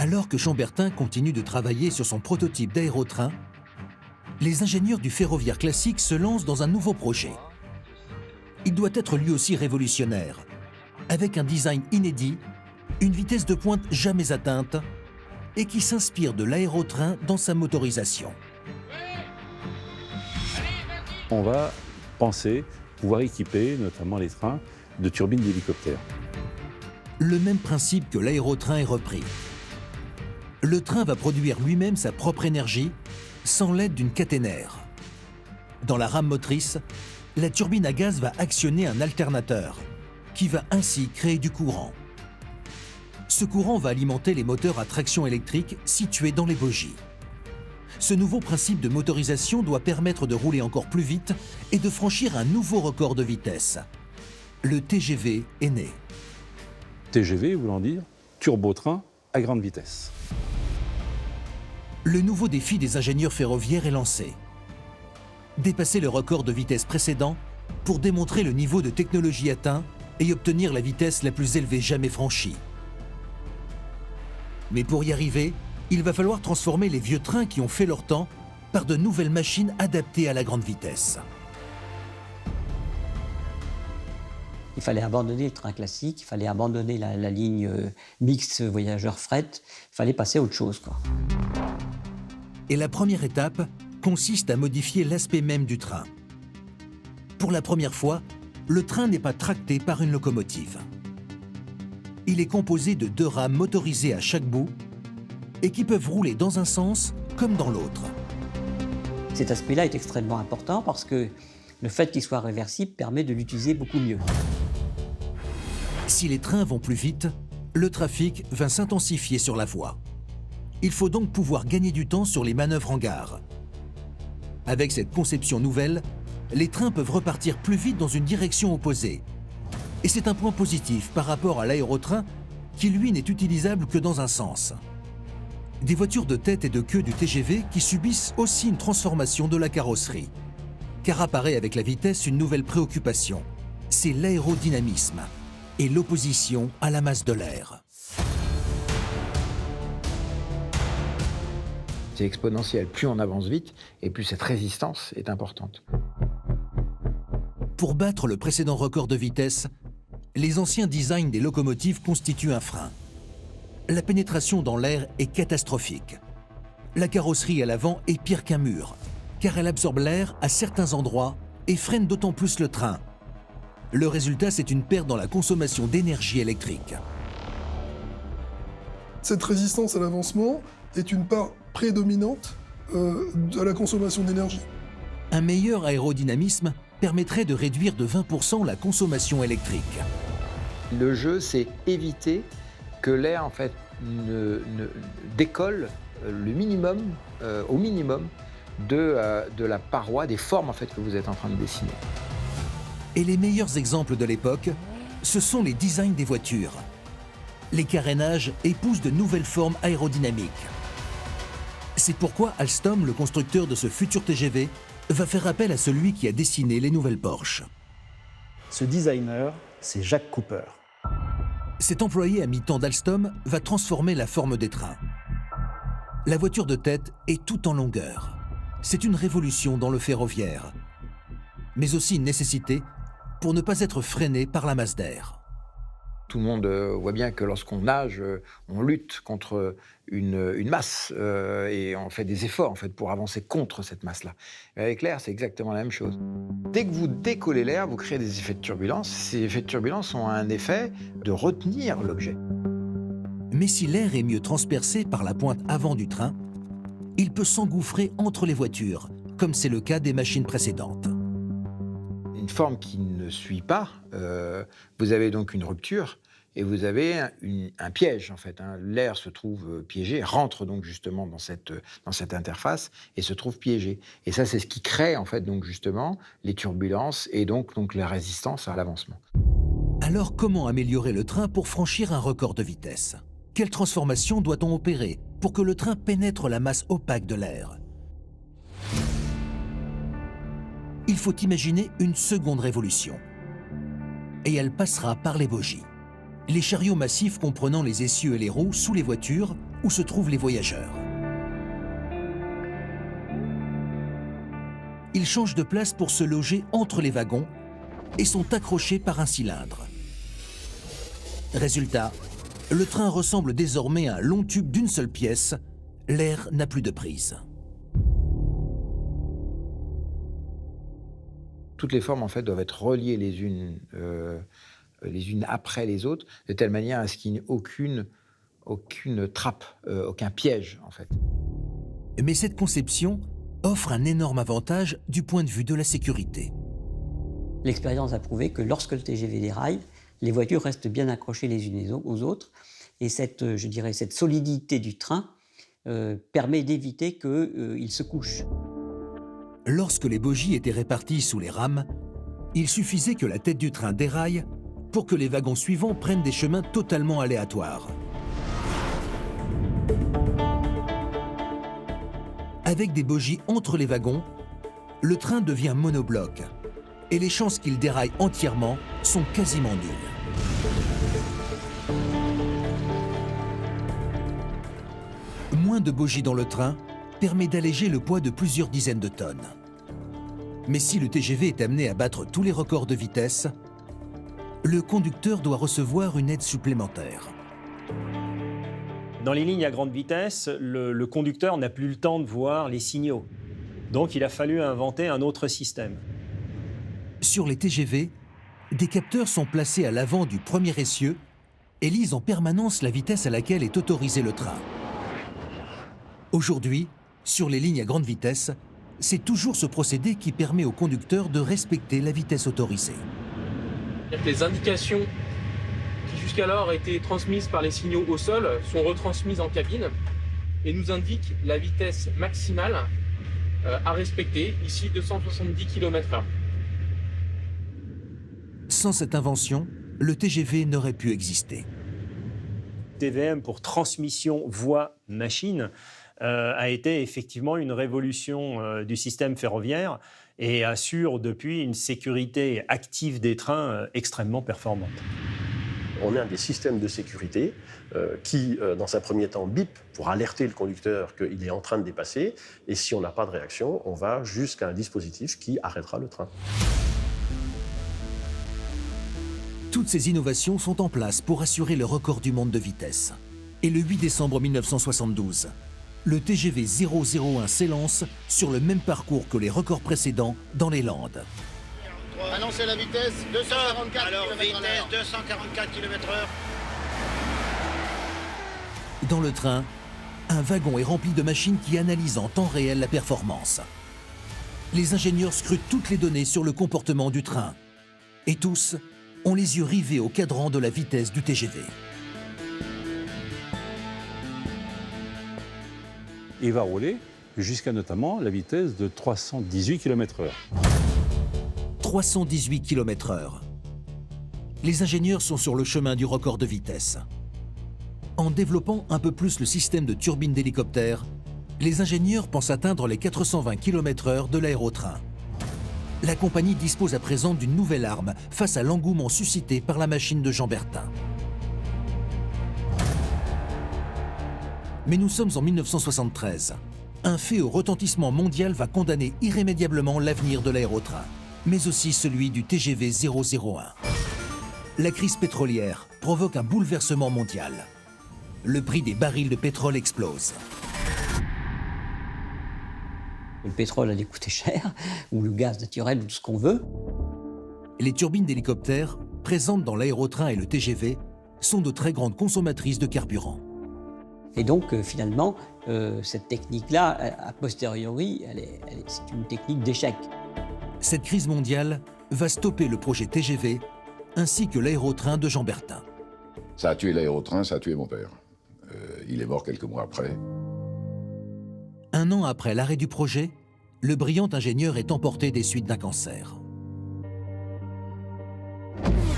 Alors que Chambertin continue de travailler sur son prototype d'aérotrain, les ingénieurs du ferroviaire classique se lancent dans un nouveau projet. Il doit être lui aussi révolutionnaire, avec un design inédit, une vitesse de pointe jamais atteinte et qui s'inspire de l'aérotrain dans sa motorisation. On va penser pouvoir équiper notamment les trains de turbines d'hélicoptères. Le même principe que l'aérotrain est repris. Le train va produire lui-même sa propre énergie sans l'aide d'une caténaire. Dans la rame motrice, la turbine à gaz va actionner un alternateur qui va ainsi créer du courant. Ce courant va alimenter les moteurs à traction électrique situés dans les bogies. Ce nouveau principe de motorisation doit permettre de rouler encore plus vite et de franchir un nouveau record de vitesse. Le TGV est né. TGV voulant dire turbotrain à grande vitesse. Le nouveau défi des ingénieurs ferroviaires est lancé. Dépasser le record de vitesse précédent pour démontrer le niveau de technologie atteint et obtenir la vitesse la plus élevée jamais franchie. Mais pour y arriver, il va falloir transformer les vieux trains qui ont fait leur temps par de nouvelles machines adaptées à la grande vitesse. Il fallait abandonner le train classique, il fallait abandonner la ligne mixte voyageurs-fret, il fallait passer à autre chose, quoi. Et la première étape consiste à modifier l'aspect même du train. Pour la première fois, le train n'est pas tracté par une locomotive. Il est composé de 2 rames motorisées à chaque bout et qui peuvent rouler dans un sens comme dans l'autre. Cet aspect-là est extrêmement important parce que le fait qu'il soit réversible permet de l'utiliser beaucoup mieux. Si les trains vont plus vite, le trafic va s'intensifier sur la voie. Il faut donc pouvoir gagner du temps sur les manœuvres en gare. Avec cette conception nouvelle, les trains peuvent repartir plus vite dans une direction opposée. Et c'est un point positif par rapport à l'aérotrain qui, lui, n'est utilisable que dans un sens. Des voitures de tête et de queue du TGV qui subissent aussi une transformation de la carrosserie. Car apparaît avec la vitesse une nouvelle préoccupation, c'est l'aérodynamisme et l'opposition à la masse de l'air. C'est exponentiel. Plus on avance vite, et plus cette résistance est importante. Pour battre le précédent record de vitesse, les anciens designs des locomotives constituent un frein. La pénétration dans l'air est catastrophique. La carrosserie à l'avant est pire qu'un mur, car elle absorbe l'air à certains endroits et freine d'autant plus le train. Le résultat, c'est une perte dans la consommation d'énergie électrique. Cette résistance à l'avancement est une part prédominante de la consommation d'énergie. Un meilleur aérodynamisme permettrait de réduire de 20% la consommation électrique. Le jeu, c'est éviter que l'air en fait ne décolle le minimum, au minimum de la paroi, des formes en fait que vous êtes en train de dessiner. Et les meilleurs exemples de l'époque, ce sont les designs des voitures. Les carénages épousent de nouvelles formes aérodynamiques. C'est pourquoi Alstom, le constructeur de ce futur TGV, va faire appel à celui qui a dessiné les nouvelles Porsche. Ce designer, c'est Jacques Cooper. Cet employé à mi-temps d'Alstom va transformer la forme des trains. La voiture de tête est tout en longueur. C'est une révolution dans le ferroviaire, mais aussi une nécessité pour ne pas être freiné par la masse d'air. Tout le monde voit bien que lorsqu'on nage, on lutte contre une masse et on fait des efforts en fait, pour avancer contre cette masse-là. Mais avec l'air, c'est exactement la même chose. Dès que vous décollez l'air, vous créez des effets de turbulence. Ces effets de turbulence ont un effet de retenir l'objet. Mais si l'air est mieux transpercé par la pointe avant du train, il peut s'engouffrer entre les voitures, comme c'est le cas des machines précédentes. Une forme qui ne suit pas, vous avez donc une rupture et vous avez un piège en fait. L'air se trouve piégé, rentre donc justement dans cette interface et se trouve piégé. Et ça, c'est ce qui crée en fait donc justement les turbulences et donc la résistance à l'avancement. Alors comment améliorer le train pour franchir un record de vitesse? Quelle transformation doit-on opérer pour que le train pénètre la masse opaque de l'air? Il faut imaginer une seconde révolution. Et elle passera par les bogies. les chariots massifs comprenant les essieux et les roues sous les voitures où se trouvent les voyageurs. Ils changent de place pour se loger entre les wagons et sont accrochés par un cylindre. Résultat, le train ressemble désormais à un long tube d'une seule pièce. L'air n'a plus de prise. Toutes les formes en fait doivent être reliées les unes après les autres, de telle manière à ce qu'il n'y ait aucune trappe, aucun piège en fait. Mais cette conception offre un énorme avantage du point de vue de la sécurité. L'expérience a prouvé que lorsque le TGV déraille, les voitures restent bien accrochées les unes aux autres. Et cette solidité du train permet d'éviter qu'il se couche. Lorsque les bogies étaient réparties sous les rames, il suffisait que la tête du train déraille pour que les wagons suivants prennent des chemins totalement aléatoires. Avec des bogies entre les wagons, le train devient monobloc et les chances qu'il déraille entièrement sont quasiment nulles. Moins de bogies dans le train permet d'alléger le poids de plusieurs dizaines de tonnes. Mais si le TGV est amené à battre tous les records de vitesse, le conducteur doit recevoir une aide supplémentaire. Dans les lignes à grande vitesse, le conducteur n'a plus le temps de voir les signaux. Donc il a fallu inventer un autre système. Sur les TGV, des capteurs sont placés à l'avant du premier essieu et lisent en permanence la vitesse à laquelle est autorisé le train. Aujourd'hui, sur les lignes à grande vitesse, c'est toujours ce procédé qui permet au conducteur de respecter la vitesse autorisée. Les indications qui jusqu'alors étaient transmises par les signaux au sol sont retransmises en cabine et nous indiquent la vitesse maximale à respecter, ici 270 km/h. Sans cette invention, le TGV n'aurait pu exister. TVM pour transmission voie-machine a été effectivement une révolution du système ferroviaire et assure depuis une sécurité active des trains extrêmement performante. On a des systèmes de sécurité qui, dans un premier temps, bip pour alerter le conducteur qu'il est en train de dépasser. Et si on n'a pas de réaction, on va jusqu'à un dispositif qui arrêtera le train. Toutes ces innovations sont en place pour assurer le record du monde de vitesse. Et le 8 décembre 1972, le TGV 001 s'élance sur le même parcours que les records précédents dans les Landes. Annoncez la vitesse, 244 Alors, km/h. vitesse 244 km/h. Dans le train, un wagon est rempli de machines qui analysent en temps réel la performance. Les ingénieurs scrutent toutes les données sur le comportement du train. Et tous ont les yeux rivés au cadran de la vitesse du TGV. Et il va rouler jusqu'à notamment la vitesse de 318 km/h. 318 km/h. Les ingénieurs sont sur le chemin du record de vitesse. En développant un peu plus le système de turbine d'hélicoptère, les ingénieurs pensent atteindre les 420 km/h de l'aérotrain. La compagnie dispose à présent d'une nouvelle arme face à l'engouement suscité par la machine de Jean Bertin. Mais nous sommes en 1973. Un fait au retentissement mondial va condamner irrémédiablement l'avenir de l'aérotrain, mais aussi celui du TGV 001. La crise pétrolière provoque un bouleversement mondial. Le prix des barils de pétrole explose. Le pétrole allait coûter cher, ou le gaz naturel, ou tout ce qu'on veut. Les turbines d'hélicoptères, présentes dans l'aérotrain et le TGV, sont de très grandes consommatrices de carburant. Et donc, finalement, cette technique-là, a posteriori, c'est une technique d'échec. Cette crise mondiale va stopper le projet TGV ainsi que l'aérotrain de Jean Bertin. Ça a tué l'aérotrain, ça a tué mon père. Il est mort quelques mois après. Un an après l'arrêt du projet, le brillant ingénieur est emporté des suites d'un cancer.